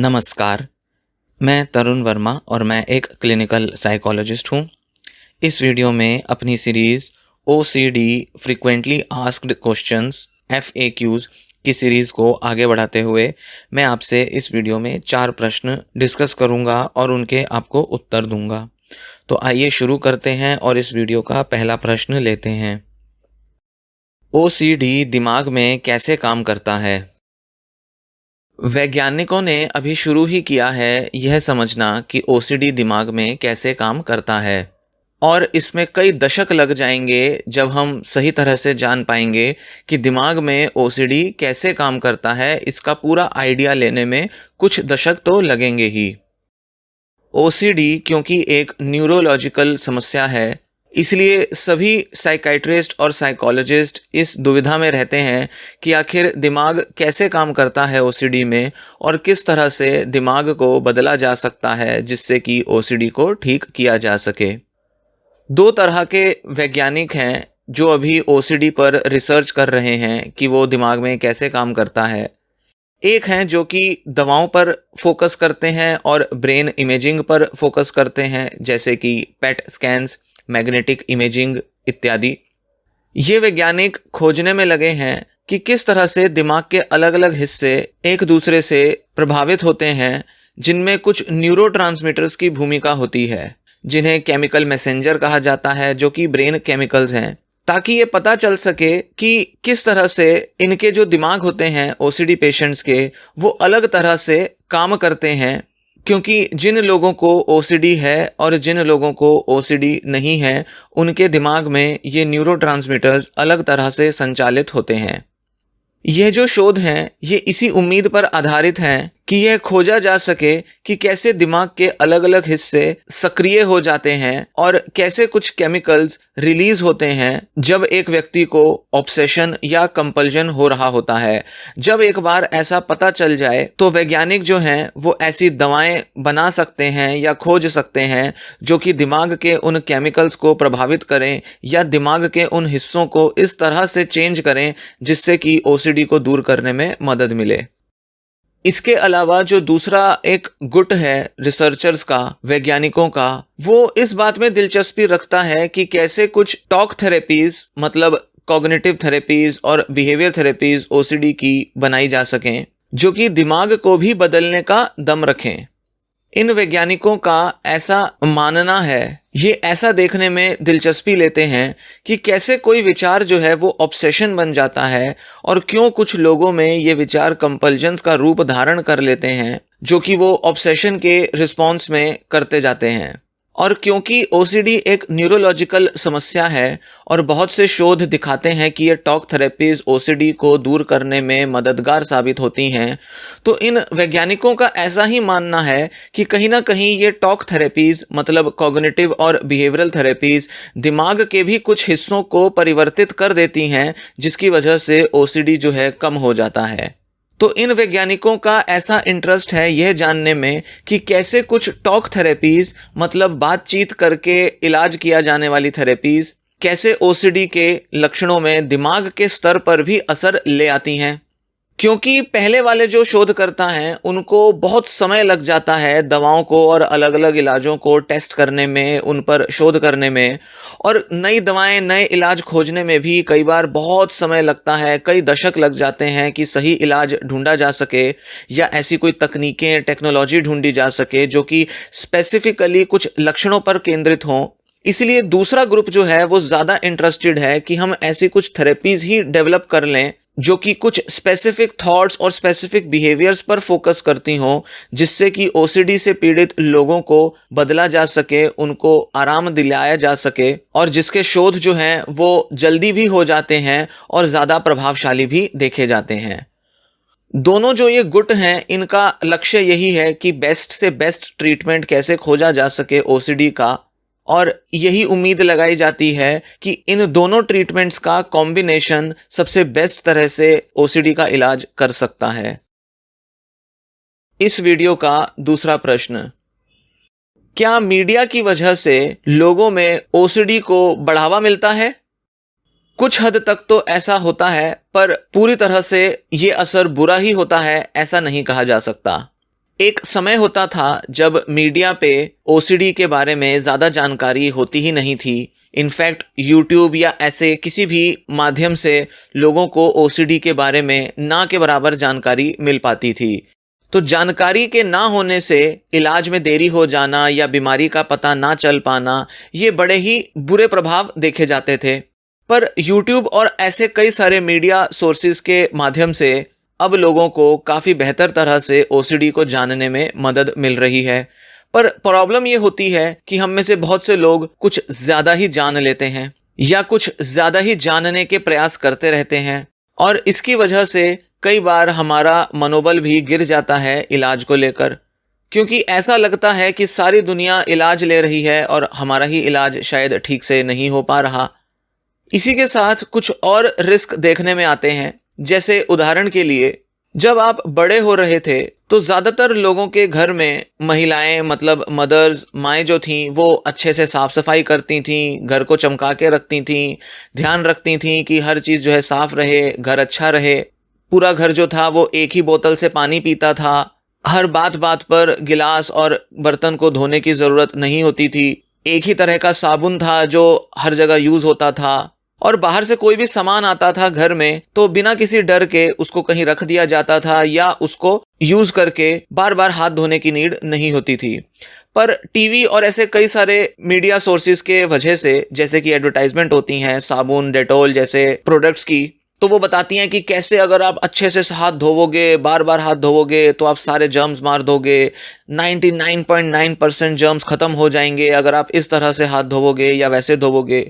नमस्कार, मैं तरुण वर्मा और मैं एक क्लिनिकल साइकोलॉजिस्ट हूँ। इस वीडियो में अपनी series OCD frequently asked questions FAQs की सीरीज़ को आगे बढ़ाते हुए मैं आपसे इस वीडियो में 4 प्रश्न डिस्कस करूँगा और उनके आपको उत्तर दूँगा। तो आइए शुरू करते हैं और इस वीडियो का पहला प्रश्न लेते हैं। OCD दिमाग में कैसे काम करता है? वैज्ञानिकों ने अभी शुरू ही किया है यह समझना कि OCD दिमाग में कैसे काम करता है और इसमें कई दशक लग जाएंगे जब हम सही तरह से जान पाएंगे कि दिमाग में OCD कैसे काम करता है। इसका पूरा आइडिया लेने में कुछ दशक तो लगेंगे ही। OCD क्योंकि एक न्यूरोलॉजिकल समस्या है, इसलिए सभी साइकाइट्रिस्ट और साइकोलॉजिस्ट इस दुविधा में रहते हैं कि आखिर दिमाग कैसे काम करता है OCD में और किस तरह से दिमाग को बदला जा सकता है जिससे कि OCD को ठीक किया जा सके। 2 तरह के वैज्ञानिक हैं जो अभी OCD पर रिसर्च कर रहे हैं कि वो दिमाग में कैसे काम करता है। एक हैं जो कि दवाओं पर फोकस करते हैं और ब्रेन इमेजिंग पर फोकस करते हैं, जैसे कि पेट स्कैन्स, मैग्नेटिक इमेजिंग इत्यादि। ये वैज्ञानिक खोजने में लगे हैं कि किस तरह से दिमाग के अलग अलग हिस्से एक दूसरे से प्रभावित होते हैं, जिनमें कुछ न्यूरोट्रांसमीटर्स की भूमिका होती है, जिन्हें केमिकल मैसेंजर कहा जाता है, जो कि ब्रेन केमिकल्स हैं, ताकि ये पता चल सके कि किस तरह से इनके जो दिमाग होते हैं OCD पेशेंट्स के, वो अलग तरह से काम करते हैं। क्योंकि जिन लोगों को OCD है और जिन लोगों को OCD नहीं है, उनके दिमाग में ये न्यूरोट्रांसमीटर्स अलग तरह से संचालित होते हैं। यह जो शोध हैं ये इसी उम्मीद पर आधारित हैं कि यह खोजा जा सके कि कैसे दिमाग के अलग अलग हिस्से सक्रिय हो जाते हैं और कैसे कुछ केमिकल्स रिलीज होते हैं जब एक व्यक्ति को ऑब्सेशन या कंपल्जन हो रहा होता है। जब एक बार ऐसा पता चल जाए तो वैज्ञानिक जो हैं वो ऐसी दवाएं बना सकते हैं या खोज सकते हैं जो कि दिमाग के उन केमिकल्स को प्रभावित करें या दिमाग के उन हिस्सों को इस तरह से चेंज करें जिससे कि OCD को दूर करने में मदद मिले। इसके अलावा जो दूसरा एक गुट है रिसर्चर्स का, वैज्ञानिकों का, वो इस बात में दिलचस्पी रखता है कि कैसे कुछ टॉक थेरेपीज, मतलब कॉग्निटिव थेरेपीज और बिहेवियर थेरेपीज OCD की बनाई जा सकें जो कि दिमाग को भी बदलने का दम रखें। इन वैज्ञानिकों का ऐसा मानना है, ये ऐसा देखने में दिलचस्पी लेते हैं कि कैसे कोई विचार जो है वो ऑब्सेशन बन जाता है और क्यों कुछ लोगों में ये विचार कंपल्जन्स का रूप धारण कर लेते हैं जो कि वो ऑब्सेशन के रिस्पॉन्स में करते जाते हैं। और क्योंकि OCD एक न्यूरोलॉजिकल समस्या है और बहुत से शोध दिखाते हैं कि ये टॉक थेरेपीज OCD को दूर करने में मददगार साबित होती हैं, तो इन वैज्ञानिकों का ऐसा ही मानना है कि कहीं ना कहीं ये टॉक थेरेपीज, मतलब कॉग्निटिव और बिहेवियरल थेरेपीज, दिमाग के भी कुछ हिस्सों को परिवर्तित कर देती हैं जिसकी वजह से OCD जो है कम हो जाता है। तो इन वैज्ञानिकों का ऐसा इंटरेस्ट है यह जानने में कि कैसे कुछ टॉक थेरेपीज, मतलब बातचीत करके इलाज किया जाने वाली थेरेपीज, कैसे OCD के लक्षणों में दिमाग के स्तर पर भी असर ले आती हैं। क्योंकि पहले वाले जो शोधकर्ता हैं उनको बहुत समय लग जाता है दवाओं को और अलग अलग इलाजों को टेस्ट करने में, उन पर शोध करने में, और नई दवाएं, नए इलाज खोजने में भी कई बार बहुत समय लगता है। कई दशक लग जाते हैं कि सही इलाज ढूंढा जा सके या ऐसी कोई तकनीकें, टेक्नोलॉजी ढूंढी जा सके जो कि स्पेसिफिकली कुछ लक्षणों पर केंद्रित हों। इसलिए दूसरा ग्रुप जो है वो ज़्यादा इंटरेस्टेड है कि हम ऐसी कुछ थेरेपीज ही डेवलप कर लें जो कि कुछ स्पेसिफिक थॉट्स और स्पेसिफिक बिहेवियर्स पर फोकस करती हों, जिससे कि OCD से पीड़ित लोगों को बदला जा सके, उनको आराम दिलाया जा सके, और जिसके शोध जो हैं वो जल्दी भी हो जाते हैं और ज़्यादा प्रभावशाली भी देखे जाते हैं। दोनों जो ये गुट हैं इनका लक्ष्य यही है कि बेस्ट से बेस्ट ट्रीटमेंट कैसे खोजा जा सके OCD का, और यही उम्मीद लगाई जाती है कि इन दोनों ट्रीटमेंट्स का कॉम्बिनेशन सबसे बेस्ट तरह से OCD का इलाज कर सकता है। इस वीडियो का दूसरा प्रश्न, क्या मीडिया की वजह से लोगों में OCD को बढ़ावा मिलता है? कुछ हद तक तो ऐसा होता है, पर पूरी तरह से ये असर बुरा ही होता है ऐसा नहीं कहा जा सकता। एक समय होता था जब मीडिया पे ओसीडी के बारे में ज़्यादा जानकारी होती ही नहीं थी। इनफैक्ट यूट्यूब या ऐसे किसी भी माध्यम से लोगों को ओसीडी के बारे में ना के बराबर जानकारी मिल पाती थी। तो जानकारी के ना होने से इलाज में देरी हो जाना या बीमारी का पता ना चल पाना, ये बड़े ही बुरे प्रभाव देखे जाते थे। पर यूट्यूब और ऐसे कई सारे मीडिया सोर्सेज के माध्यम से अब लोगों को काफ़ी बेहतर तरह से ओसीडी को जानने में मदद मिल रही है। पर प्रॉब्लम ये होती है कि हम में से बहुत से लोग कुछ ज़्यादा ही जान लेते हैं या कुछ ज़्यादा ही जानने के प्रयास करते रहते हैं, और इसकी वजह से कई बार हमारा मनोबल भी गिर जाता है इलाज को लेकर, क्योंकि ऐसा लगता है कि सारी दुनिया इलाज ले रही है और हमारा ही इलाज शायद ठीक से नहीं हो पा रहा। इसी के साथ कुछ और रिस्क देखने में आते हैं। जैसे उदाहरण के लिए, जब आप बड़े हो रहे थे तो ज़्यादातर लोगों के घर में महिलाएं, मतलब मदर्स, माएँ जो थीं, वो अच्छे से साफ़ सफाई करती थीं, घर को चमका के रखती थीं, ध्यान रखती थीं कि हर चीज़ जो है साफ़ रहे, घर अच्छा रहे। पूरा घर जो था वो एक ही बोतल से पानी पीता था। हर बात बात पर गिलास और बर्तन को धोने की ज़रूरत नहीं होती थी। एक ही तरह का साबुन था जो हर जगह यूज़ होता था, और बाहर से कोई भी सामान आता था घर में तो बिना किसी डर के उसको कहीं रख दिया जाता था या उसको यूज़ करके बार बार हाथ धोने की नीड नहीं होती थी। पर टीवी और ऐसे कई सारे मीडिया सोर्सेज के वजह से, जैसे कि एडवर्टाइजमेंट होती हैं साबुन, डेटॉल जैसे प्रोडक्ट्स की, तो वो बताती हैं कि कैसे अगर आप अच्छे से हाथ धोवोगे, बार बार हाथ धोवोगे, तो आप सारे जर्म्स मार दोगे। 99.9% जर्म्स खत्म हो जाएंगे अगर आप इस तरह से हाथ धोवोगे या वैसे धोवोगे।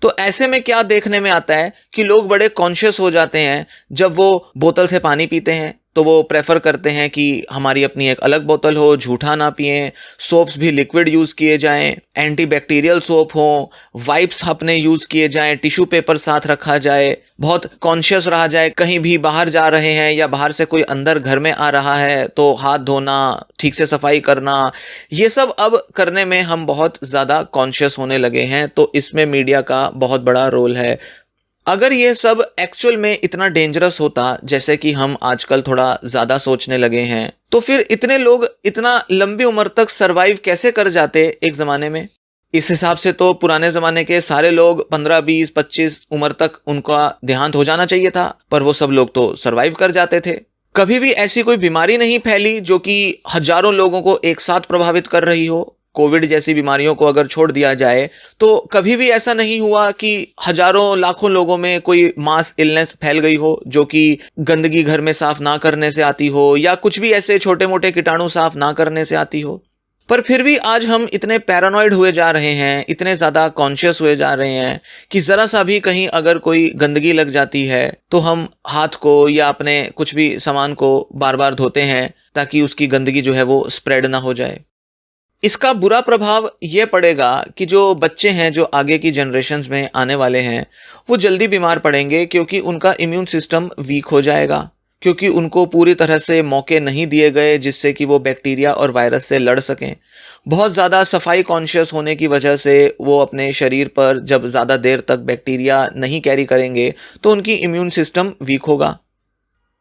तो ऐसे में क्या देखने में आता है कि लोग बड़े कॉन्शियस हो जाते हैं। जब वो बोतल से पानी पीते हैं तो वो प्रेफर करते हैं कि हमारी अपनी एक अलग बोतल हो, झूठा ना पिएं। सोप्स भी लिक्विड यूज़ किए जाएं, एंटीबैक्टीरियल सोप हो, वाइप्स अपने यूज़ किए जाएं, टिश्यू पेपर साथ रखा जाए, बहुत कॉन्शियस रहा जाए। कहीं भी बाहर जा रहे हैं या बाहर से कोई अंदर घर में आ रहा है तो हाथ धोना, ठीक से सफाई करना, ये सब अब करने में हम बहुत ज़्यादा कॉन्शियस होने लगे हैं। तो इसमें मीडिया का बहुत बड़ा रोल है। अगर ये सब एक्चुअल में इतना डेंजरस होता जैसे कि हम आजकल थोड़ा ज़्यादा सोचने लगे हैं, तो फिर इतने लोग इतना लंबी उम्र तक सरवाइव कैसे कर जाते एक ज़माने में। इस हिसाब से तो पुराने ज़माने के सारे लोग 15, 20, 25 उम्र तक उनका देहांत हो जाना चाहिए था, पर वो सब लोग तो सरवाइव कर जाते थे। कभी भी ऐसी कोई बीमारी नहीं फैली जो कि हजारों लोगों को एक साथ प्रभावित कर रही हो। कोविड जैसी बीमारियों को अगर छोड़ दिया जाए तो कभी भी ऐसा नहीं हुआ कि हजारों लाखों लोगों में कोई मास इलनेस फैल गई हो जो कि गंदगी घर में साफ ना करने से आती हो या कुछ भी ऐसे छोटे मोटे कीटाणु साफ ना करने से आती हो। पर फिर भी आज हम इतने पैरानॉइड हुए जा रहे हैं, इतने ज़्यादा कॉन्शियस हुए जा रहे हैं कि ज़रा सा भी कहीं अगर कोई गंदगी लग जाती है तो हम हाथ को या अपने कुछ भी सामान को बार बार धोते हैं ताकि उसकी गंदगी जो है वो स्प्रेड ना हो जाए। इसका बुरा प्रभाव ये पड़ेगा कि जो बच्चे हैं, जो आगे की जनरेशन्स में आने वाले हैं, वो जल्दी बीमार पड़ेंगे क्योंकि उनका इम्यून सिस्टम वीक हो जाएगा, क्योंकि उनको पूरी तरह से मौके नहीं दिए गए जिससे कि वो बैक्टीरिया और वायरस से लड़ सकें। बहुत ज़्यादा सफाई कॉन्शियस होने की वजह से वो अपने शरीर पर जब ज़्यादा देर तक बैक्टीरिया नहीं कैरी करेंगे तो उनकी इम्यून सिस्टम वीक होगा।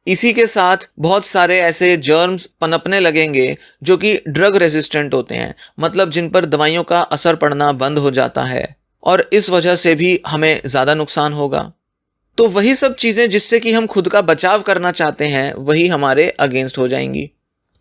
इसी के साथ बहुत सारे ऐसे जर्म्स पनपने लगेंगे जो कि ड्रग रेजिस्टेंट होते हैं, मतलब जिन पर दवाइयों का असर पड़ना बंद हो जाता है, और इस वजह से भी हमें ज़्यादा नुकसान होगा। तो वही सब चीज़ें जिससे कि हम खुद का बचाव करना चाहते हैं वही हमारे अगेंस्ट हो जाएंगी।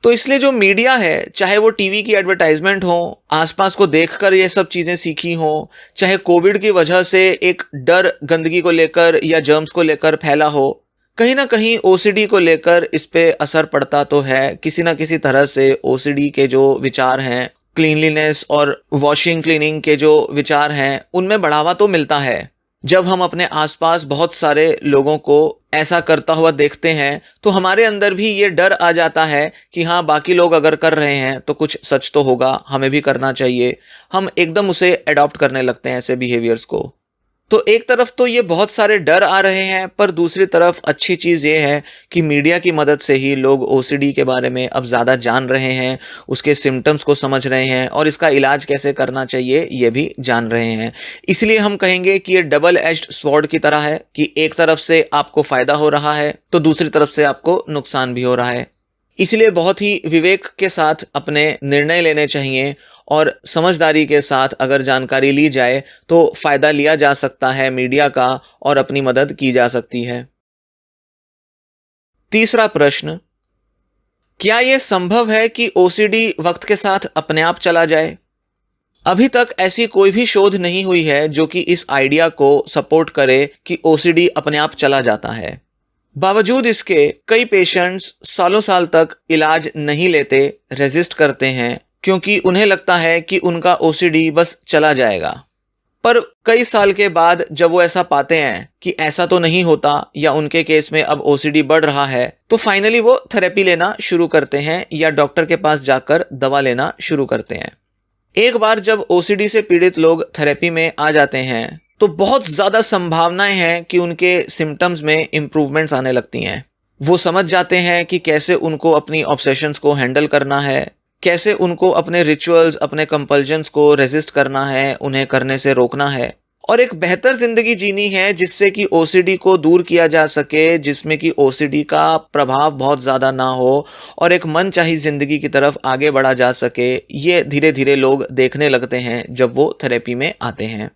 तो इसलिए जो मीडिया है, चाहे वो टीवी की एडवर्टाइजमेंट हो, आसपास को देखकर ये सब चीज़ें सीखी हो, चाहे कोविड की वजह से एक डर गंदगी को लेकर या जर्म्स को लेकर फैला हो, कहीं ना कहीं ओसीडी को लेकर इस पे असर पड़ता तो है। किसी ना किसी तरह से ओसीडी के जो विचार हैं, क्लीनलीनेस और वॉशिंग क्लीनिंग के जो विचार हैं, उनमें बढ़ावा तो मिलता है। जब हम अपने आसपास बहुत सारे लोगों को ऐसा करता हुआ देखते हैं तो हमारे अंदर भी ये डर आ जाता है कि हाँ, बाकी लोग अगर कर रहे हैं तो कुछ सच तो होगा, हमें भी करना चाहिए। हम एकदम उसे अडॉप्ट करने लगते हैं ऐसे बिहेवियर्स को। तो एक तरफ तो ये बहुत सारे डर आ रहे हैं, पर दूसरी तरफ अच्छी चीज़ ये है कि मीडिया की मदद से ही लोग ओसीडी के बारे में अब ज़्यादा जान रहे हैं, उसके सिम्टम्स को समझ रहे हैं और इसका इलाज कैसे करना चाहिए ये भी जान रहे हैं। इसलिए हम कहेंगे कि ये डबल एज्ड स्वॉर्ड की तरह है कि एक तरफ से आपको फ़ायदा हो रहा है तो दूसरी तरफ से आपको नुकसान भी हो रहा है। इसलिए बहुत ही विवेक के साथ अपने निर्णय लेने चाहिए और समझदारी के साथ अगर जानकारी ली जाए तो फायदा लिया जा सकता है मीडिया का और अपनी मदद की जा सकती है। तीसरा प्रश्न, क्या यह संभव है कि ओसीडी वक्त के साथ अपने आप चला जाए? अभी तक ऐसी कोई भी शोध नहीं हुई है जो कि इस आइडिया को सपोर्ट करे कि ओसीडी अपने आप चला जाता है। बावजूद इसके कई पेशेंट्स सालों साल तक इलाज नहीं लेते, रेजिस्ट करते हैं, क्योंकि उन्हें लगता है कि उनका ओसीडी बस चला जाएगा। पर कई साल के बाद जब वो ऐसा पाते हैं कि ऐसा तो नहीं होता या उनके केस में अब ओसीडी बढ़ रहा है, तो फाइनली वो थेरेपी लेना शुरू करते हैं या डॉक्टर के पास जाकर दवा लेना शुरू करते हैं। एक बार जब ओसीडी से पीड़ित लोग थेरेपी में आ जाते हैं तो बहुत ज़्यादा संभावनाएं हैं कि उनके सिम्टम्स में इम्प्रूवमेंट्स आने लगती हैं। वो समझ जाते हैं कि कैसे उनको अपनी ऑब्सेशंस को हैंडल करना है, कैसे उनको अपने रिचुअल्स, अपने कंपल्जन्स को रेजिस्ट करना है, उन्हें करने से रोकना है और एक बेहतर ज़िंदगी जीनी है जिससे कि ओसीडी को दूर किया जा सके, जिसमें कि ओसीडी का प्रभाव बहुत ज़्यादा ना हो और एक मनचाही ज़िंदगी की तरफ आगे बढ़ा जा सके। ये धीरे धीरे लोग देखने लगते हैं जब वो थेरेपी में आते हैं।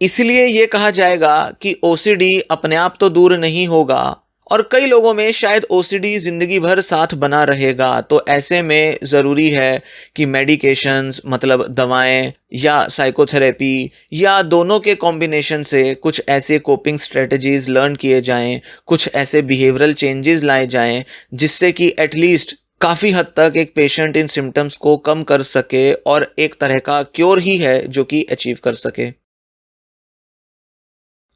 इसलिए ये कहा जाएगा कि ओसीडी अपने आप तो दूर नहीं होगा और कई लोगों में शायद ओसीडी जिंदगी भर साथ बना रहेगा। तो ऐसे में ज़रूरी है कि मेडिकेशंस, मतलब दवाएं या साइकोथेरेपी या दोनों के कॉम्बिनेशन से कुछ ऐसे कोपिंग स्ट्रेटजीज लर्न किए जाएं, कुछ ऐसे बिहेवियरल चेंजेस लाए जाएं जिससे कि एटलीस्ट काफ़ी हद तक एक पेशेंट इन सिम्टम्स को कम कर सके और एक तरह का क्योर ही है जो कि अचीव कर सके।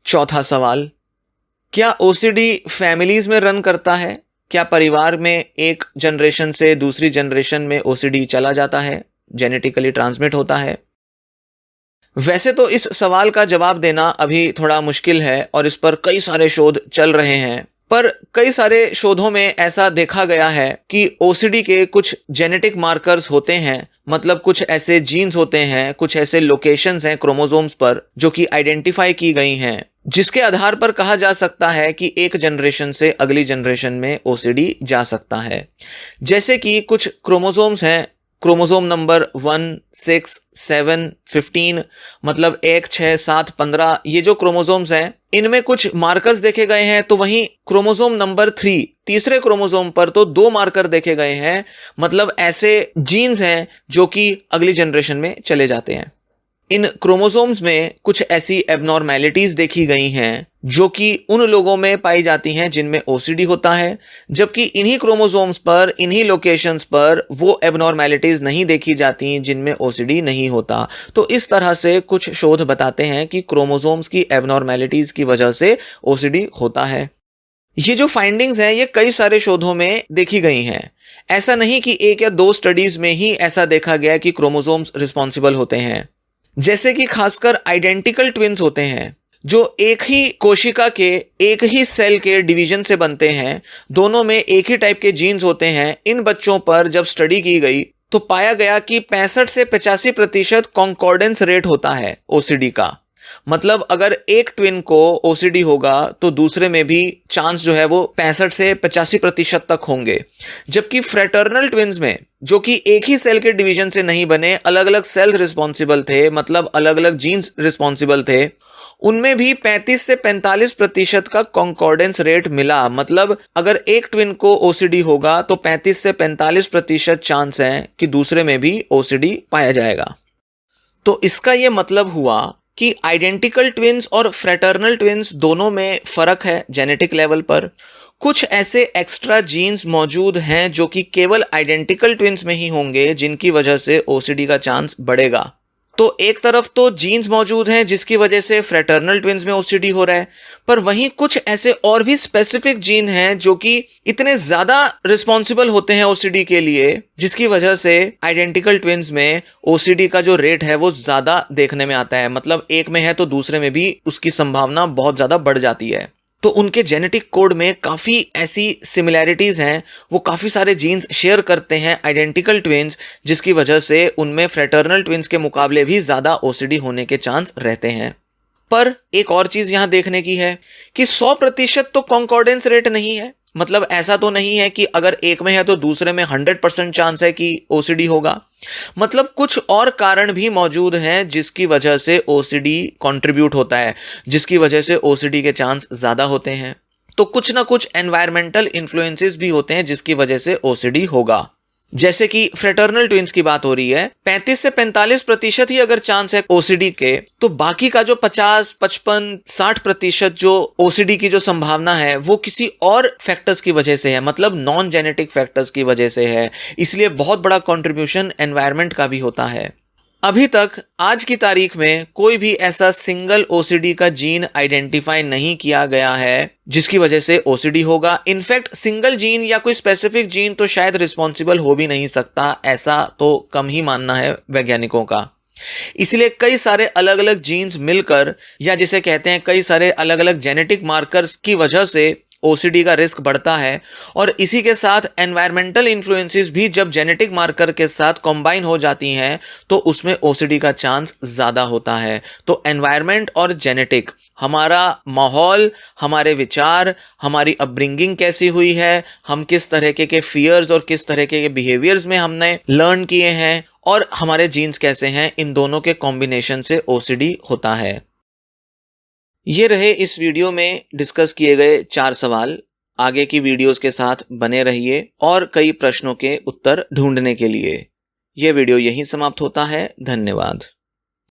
चौथा सवाल, क्या ओसीडी फैमिलीज में रन करता है? क्या परिवार में एक जनरेशन से दूसरी जनरेशन में ओसीडी चला जाता है, जेनेटिकली ट्रांसमिट होता है? वैसे तो इस सवाल का जवाब देना अभी थोड़ा मुश्किल है और इस पर कई सारे शोध चल रहे हैं, पर कई सारे शोधों में ऐसा देखा गया है कि ओसीडी के कुछ जेनेटिक मार्कर्स होते हैं, मतलब कुछ ऐसे जीन्स होते हैं, कुछ ऐसे लोकेशंस हैं क्रोमोसोम्स पर जो कि आइडेंटिफाई की गई हैं, जिसके आधार पर कहा जा सकता है कि एक जनरेशन से अगली जनरेशन में ओसीडी जा सकता है। जैसे कि कुछ क्रोमोसोम्स हैं, क्रोमोसोम नंबर 1, 6, 7, 15, मतलब 1, 6, 7, 15, ये जो क्रोमोसोम्स हैं इनमें कुछ मार्कर्स देखे गए हैं। तो वहीं क्रोमोसोम नंबर 3, तीसरे क्रोमोसोम पर तो 2 मार्कर देखे गए हैं, मतलब ऐसे जीन्स हैं जो कि अगली जनरेशन में चले जाते हैं। इन क्रोमोसोम्स में कुछ ऐसी एबनॉर्मेलिटीज देखी गई हैं जो कि उन लोगों में पाई जाती हैं जिनमें ओसीडी होता है, जबकि इन्हीं क्रोमोसोम्स पर, इन्हीं लोकेशंस पर वो एबनॉर्मेलिटीज नहीं देखी जाती जिनमें ओसीडी नहीं होता। तो इस तरह से कुछ शोध बताते हैं कि क्रोमोसोम्स की एबनॉर्मेलिटीज की वजह से ओसीडी होता है। ये जो फाइंडिंग्स हैं ये कई सारे शोधों में देखी गई हैं। ऐसा नहीं कि 1 या 2 स्टडीज में ही ऐसा देखा गया कि क्रोमोसोम्स रिस्पॉन्सिबल होते हैं। जैसे कि खासकर आइडेंटिकल ट्विन्स होते हैं जो एक ही कोशिका के, एक ही सेल के डिवीजन से बनते हैं, दोनों में एक ही टाइप के जीन्स होते हैं। इन बच्चों पर जब स्टडी की गई तो पाया गया कि 65 से 85% कॉन्कॉर्डेंस रेट होता है ओसीडी का। मतलब अगर एक ट्विन को ओसीडी होगा तो दूसरे में भी चांस जो है वो 65 से 85% तक होंगे। जबकि फ्रेटर्नल ट्विन्स में, जो कि एक ही सेल के डिवीजन से नहीं बने, अलग अलग सेल रिस्पॉन्सिबल थे, मतलब अलग अलग जीन्स रिस्पॉन्सिबल थे, उनमें भी 35 से 45% का कॉन्कॉर्डेंस रेट मिला। मतलब अगर एक ट्विन को ओसीडी होगा तो 35 से 45% चांस है कि दूसरे में भी ओसीडी पाया जाएगा। तो इसका यह मतलब हुआ कि आइडेंटिकल ट्विन्स और फ्रेटर्नल ट्विन्स दोनों में फर्क है जेनेटिक लेवल पर। कुछ ऐसे एक्स्ट्रा जीन्स मौजूद हैं जो कि केवल आइडेंटिकल ट्विन्स में ही होंगे, जिनकी वजह से ओसीडी का चांस बढ़ेगा। तो एक तरफ तो जीन्स मौजूद हैं जिसकी वजह से फ्रेटर्नल ट्विन्स में ओसीडी हो रहा है, पर वहीं कुछ ऐसे और भी स्पेसिफिक जीन हैं जो कि इतने ज्यादा रिस्पॉन्सिबल होते हैं ओसीडी के लिए, जिसकी वजह से आइडेंटिकल ट्विन्स में ओसीडी का जो रेट है वो ज्यादा देखने में आता है। मतलब एक में है तो दूसरे में भी उसकी संभावना बहुत ज्यादा बढ़ जाती है। तो उनके जेनेटिक कोड में काफ़ी ऐसी सिमिलैरिटीज़ हैं, वो काफ़ी सारे जीन्स शेयर करते हैं आइडेंटिकल ट्विन्स, जिसकी वजह से उनमें फ्रेटर्नल ट्विन्स के मुकाबले भी ज़्यादा ओसीडी होने के चांस रहते हैं। पर एक और चीज़ यहाँ देखने की है कि 100% तो कॉन्कॉर्डेंस रेट नहीं है। मतलब ऐसा तो नहीं है कि अगर एक में है तो दूसरे में 100% चांस है कि ओसीडी होगा। मतलब कुछ और कारण भी मौजूद हैं जिसकी वजह से ओसीडी कंट्रीब्यूट होता है, जिसकी वजह से ओसीडी के चांस ज्यादा होते हैं। तो कुछ ना कुछ एनवायरमेंटल इन्फ्लुएंसेस भी होते हैं जिसकी वजह से ओसीडी होगा। जैसे कि फ्रेटर्नल ट्विंस की बात हो रही है, 35 से 45% ही अगर चांस है ओसीडी के, तो बाकी का जो 50, 55, 60% जो ओसीडी की जो संभावना है वो किसी और फैक्टर्स की वजह से है, मतलब नॉन जेनेटिक फैक्टर्स की वजह से है। इसलिए बहुत बड़ा कंट्रीब्यूशन एनवायरनमेंट का भी होता है। अभी तक आज की तारीख में कोई भी ऐसा सिंगल ओसीडी का जीन आइडेंटिफाई नहीं किया गया है जिसकी वजह से ओसीडी होगा। इनफैक्ट सिंगल जीन या कोई स्पेसिफिक जीन तो शायद रिस्पॉन्सिबल हो भी नहीं सकता, ऐसा तो कम ही मानना है वैज्ञानिकों का। इसलिए कई सारे अलग अलग जीन्स मिलकर, या जिसे कहते हैं कई सारे अलग अलग जेनेटिक मार्कर्स की वजह से ओसीडी का रिस्क बढ़ता है। और इसी के साथ एनवायरमेंटल इन्फ्लुएंसेस भी जब जेनेटिक मार्कर के साथ कंबाइन हो जाती हैं तो उसमें ओसीडी का चांस ज़्यादा होता है। तो एनवायरनमेंट और जेनेटिक, हमारा माहौल, हमारे विचार, हमारी अपब्रिंगिंग कैसी हुई है, हम किस तरह के फियर्स और किस तरह के बिहेवियर्स में हमने लर्न किए हैं, और हमारे जीन्स कैसे हैं, इन दोनों के कॉम्बिनेशन से ओसीडी होता है। ये रहे इस वीडियो में डिस्कस किए गए 4 सवाल। आगे की वीडियोस के साथ बने रहिए और कई प्रश्नों के उत्तर ढूंढने के लिए। यह वीडियो यहीं समाप्त होता है। धन्यवाद।